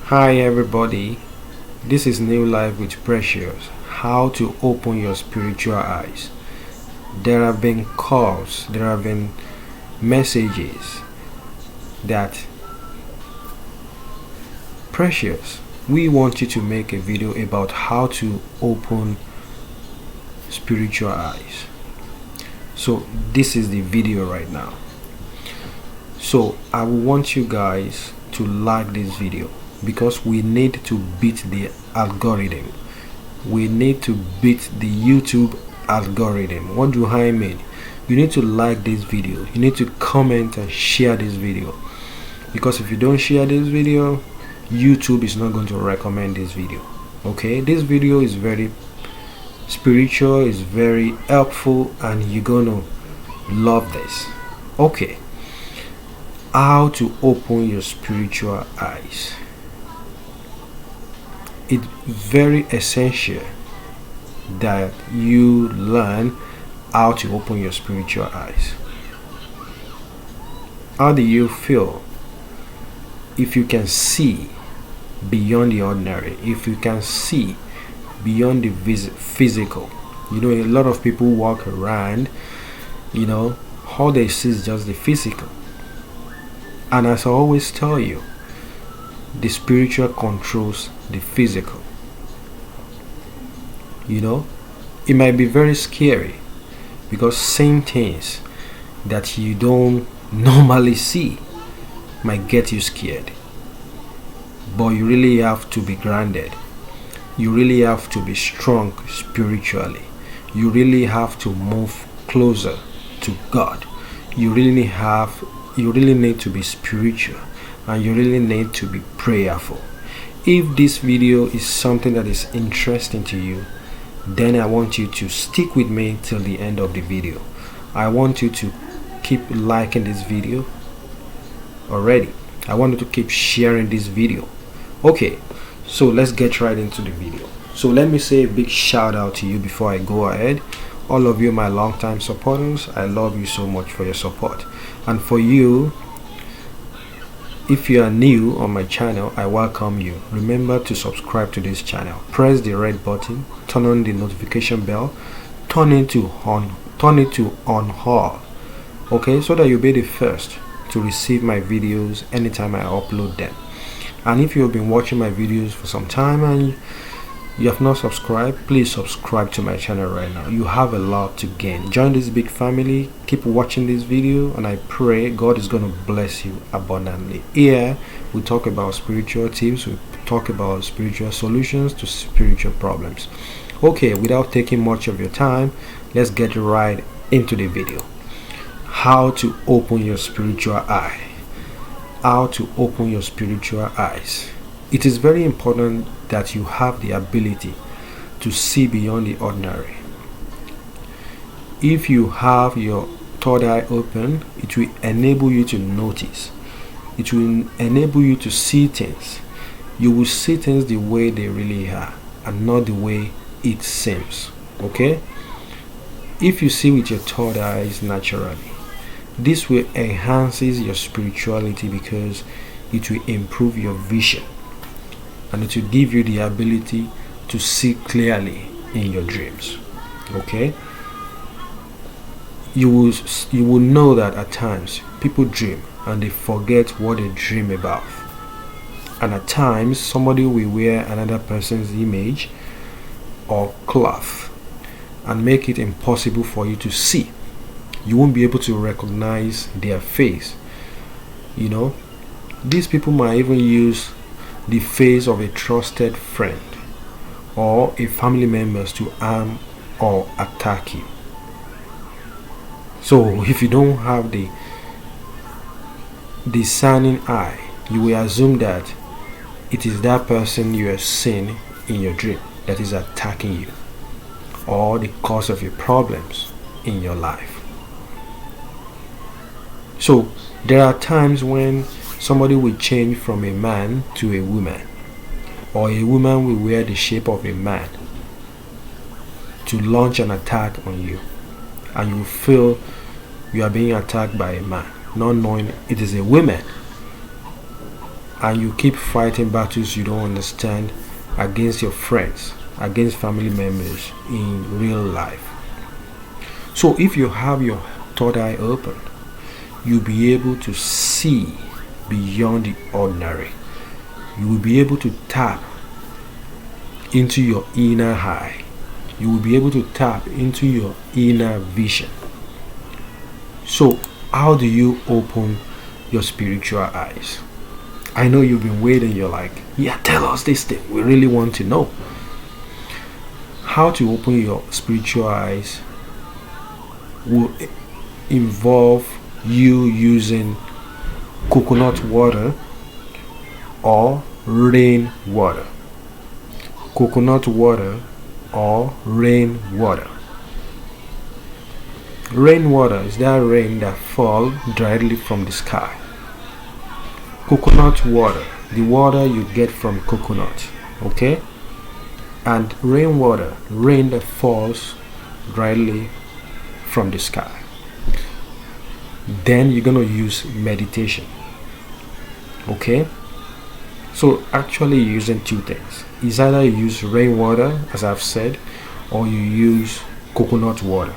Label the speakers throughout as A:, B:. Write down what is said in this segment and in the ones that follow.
A: Hi everybody, this is New Life with Precious. How to open your spiritual eyes. There have been calls, there have been messages that Precious, we want you to make a video about how to open spiritual eyes. So this is the video right now. So I want you guys to like this video because we need to beat the algorithm. We need to beat the YouTube algorithm. What do I mean? You need to like this video, you need to comment and share this video, because if you don't share this video, YouTube is not going to recommend this video. Okay, this video is very spiritual, is very helpful, and you're gonna love this. Okay, how to open your spiritual eyes. It's very essential that you learn how to open your spiritual eyes. How do you feel if you can see beyond the ordinary, if you can see beyond the physical? You know, a lot of people walk around, all they see is just the physical. And as I always tell you, the spiritual controls the physical. It might be very scary because seeing things that you don't normally see might get you scared. But you really have to be grounded. You really have to be strong spiritually. You really have to move closer to God. You really need to be spiritual, and you really need to be prayerful. If this video is something that is interesting to you, then I want you to stick with me till the end of the video. I want you to keep liking this video already. I want you to keep sharing this video. Okay, so let's get right into the video. So let me say a big shout out to you before I go ahead. All of you, my longtime supporters, I love you so much for your support. And for you, if you are new on my channel, I welcome you. Remember to subscribe to this channel. Press the red button, turn on the notification bell, turn it to on all. Okay, so that you'll be the first to receive my videos anytime I upload them. And if you have been watching my videos for some time and you have not subscribed, please subscribe to my channel right now. You have a lot to gain. Join this big family. Keep watching this video, and I pray God is going to bless you abundantly. Here we talk about spiritual tips, we talk about spiritual solutions to spiritual problems. Okay, without taking much of your time, let's get right into the video. How to open your spiritual eye. How to open your spiritual eyes. It is very important that you have the ability to see beyond the ordinary. If you have your third eye open, it will enable you to notice. It will enable you to see things. You will see things the way they really are and not the way it seems. Okay? If you see with your third eyes naturally, this will enhance your spirituality because it will improve your vision, and it will give you the ability to see clearly in your dreams. Okay, you will know that at times people dream and they forget what they dream about, and at times somebody will wear another person's image or cloth and make it impossible for you to see. You won't be able to recognize their face. These people might even use the face of a trusted friend or a family member to harm or attack you. So if you don't have the discerning eye, you will assume that it is that person you are seeing in your dream that is attacking you or the cause of your problems in your life. So there are times when somebody will change from a man to a woman, or a woman will wear the shape of a man to launch an attack on you, and you feel you are being attacked by a man, not knowing it is a woman. and you keep fighting battles you don't understand against your friends, against family members in real life. So if you have your third eye open, you'll be able to see beyond the ordinary. You will be able to tap into your inner eye. You will be able to tap into your inner vision. So how do you open your spiritual eyes? I know you've been waiting. You're like, yeah, tell us this thing. We really want to know. How to open your spiritual eyes will involve you using coconut water or rain water. Coconut water or rain water. Rain water is that rain that falls directly from the sky. Coconut water, the water you get from coconut, okay? And rain water, rain that falls directly from the sky. Then you're gonna use meditation, okay? So actually you're using two things. It's either you use rainwater, as I've said, or you use coconut water,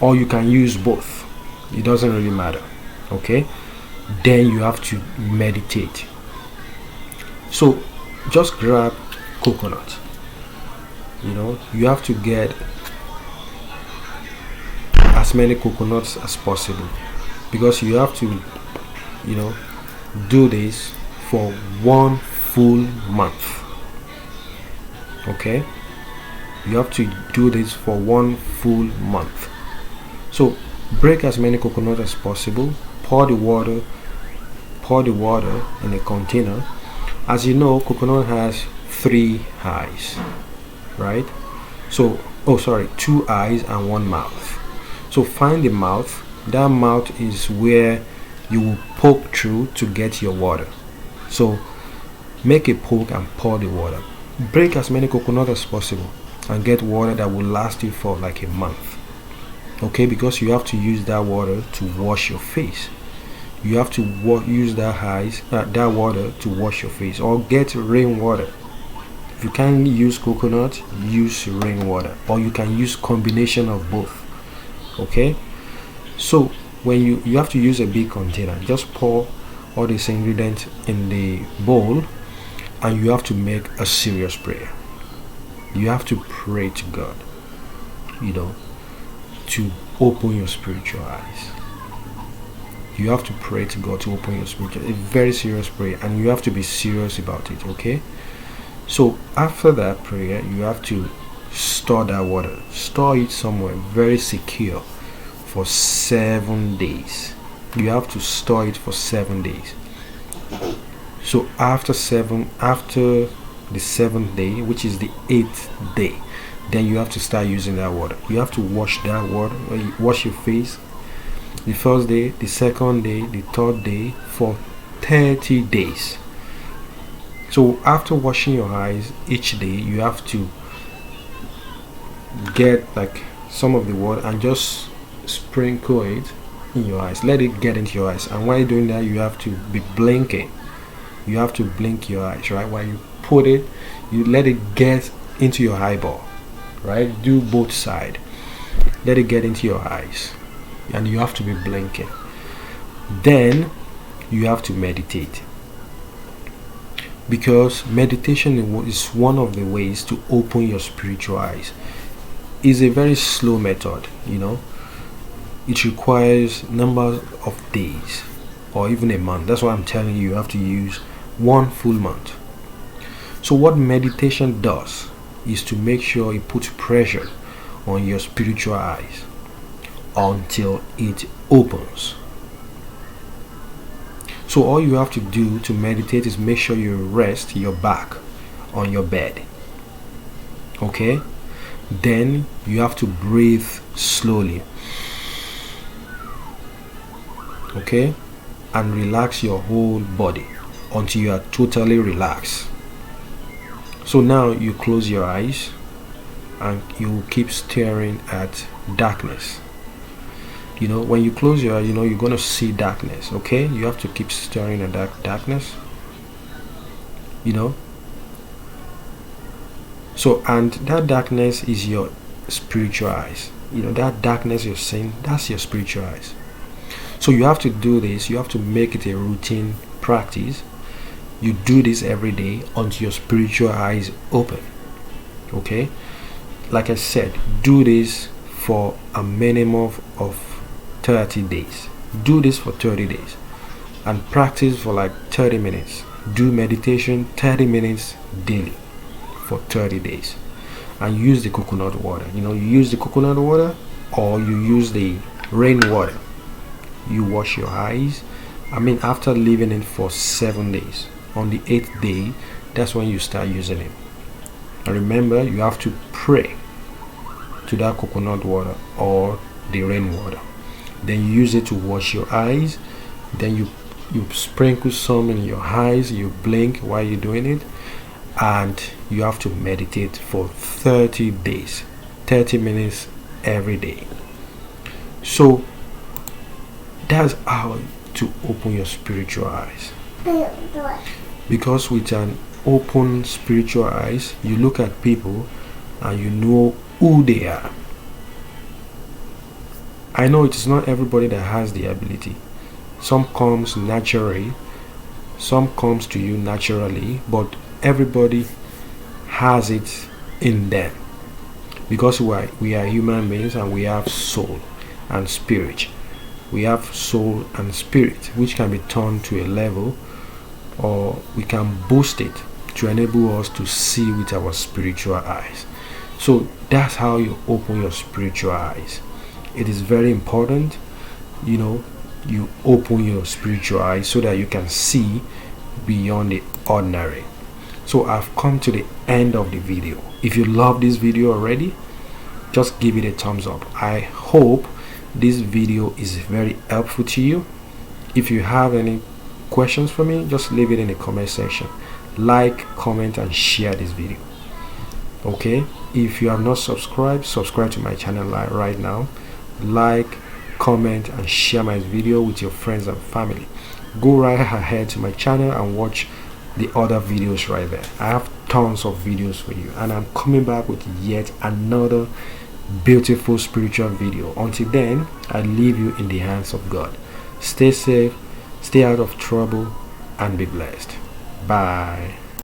A: or you can use both. It doesn't really matter, okay? Then you have to meditate. So just grab coconut. You have to get as many coconuts as possible, because you have to do this for 1 full month. Okay, you have to do this for 1 full month. So break as many coconuts as possible, pour the water in a container. As you know, coconut has 3 eyes, right? So 2 eyes and 1 mouth. So find the mouth. That mouth is where you will poke through to get your water. So make a poke and pour the water. Break as many coconuts as possible and get water that will last you for like a month. Okay, because you have to use that water to wash your face. You have to use that water to wash your face, or get rainwater. If you can't use coconut, use rainwater, or you can use combination of both. Okay, so when you have to use a big container, just pour all these ingredients in the bowl, and you have to make a serious prayer. You have to pray to God, to open your spiritual eyes. You have to pray to God to open your spiritual, a very serious prayer, and you have to be serious about it. Okay, so after that prayer, you have to store that water. Store it somewhere very secure for 7 days. You have to store it for 7 days. So after the 7th day, which is the 8th day, then you have to start using that water. You have to wash that water, wash your face the first day, the second day, the third day for 30 days. So after washing your eyes each day, you have to get like some of the water and just sprinkle it in your eyes. Let it get into your eyes, and while doing that, you have to be blinking. You have to blink your eyes, right? While you put it, you let it get into your eyeball, right? Do both sides. Let it get into your eyes, and you have to be blinking. Then you have to meditate, because meditation is one of the ways to open your spiritual eyes. It's a very slow method. It requires numbers of days or even a month. That's why I'm telling you have to use 1 full month. So what meditation does is to make sure it puts pressure on your spiritual eyes until it opens. So all you have to do to meditate is make sure you rest your back on your bed. Okay? Then you have to breathe slowly. Okay? And relax your whole body until you are totally relaxed. So now you close your eyes and you keep staring at darkness. When you close your eyes, you're going to see darkness. Okay? You have to keep staring at that darkness. you know. So, and that darkness is your spiritual eyes. That darkness you're seeing, that's your spiritual eyes. So you have to do this. You have to make it a routine practice. You do this every day until your spiritual eyes open. Okay? Like I said, do this for a minimum of 30 days. Do this for 30 days. And practice for like 30 minutes. Do meditation 30 minutes daily for 30 days. And use the coconut water. You use the coconut water or you use the rainwater. You wash your eyes. After leaving it for 7 days. On the 8th day, that's when you start using it. And remember, you have to pray to that coconut water or the rainwater. Then you use it to wash your eyes. Then you sprinkle some in your eyes. You blink while you're doing it. And you have to meditate for 30 days, 30 minutes every day. So that's how to open your spiritual eyes. Because with an open spiritual eyes, you look at people and you know who they are. I know it is not everybody that has the ability. Some comes naturally, some comes to you naturally, but everybody has it in them. Because we are human beings and we have soul and spirit. We have soul and spirit, which can be turned to a level, or we can boost it to enable us to see with our spiritual eyes. So that's how you open your spiritual eyes. It is very important, you open your spiritual eyes so that you can see beyond the ordinary. So I've come to the end of the video. If you love this video already, just give it a thumbs up. I hope this video is very helpful to you. If you have any questions for me, just leave it in the comment section. Like, comment and share this video. Okay, if you have not subscribed, subscribe to my channel right now. Like, comment and share my video with your friends and family. Go right ahead to my channel and watch the other videos right there. I have tons of videos for you, and I'm coming back with yet another beautiful spiritual video. Until then, I leave you in the hands of God. Stay safe, stay out of trouble, and be blessed. Bye.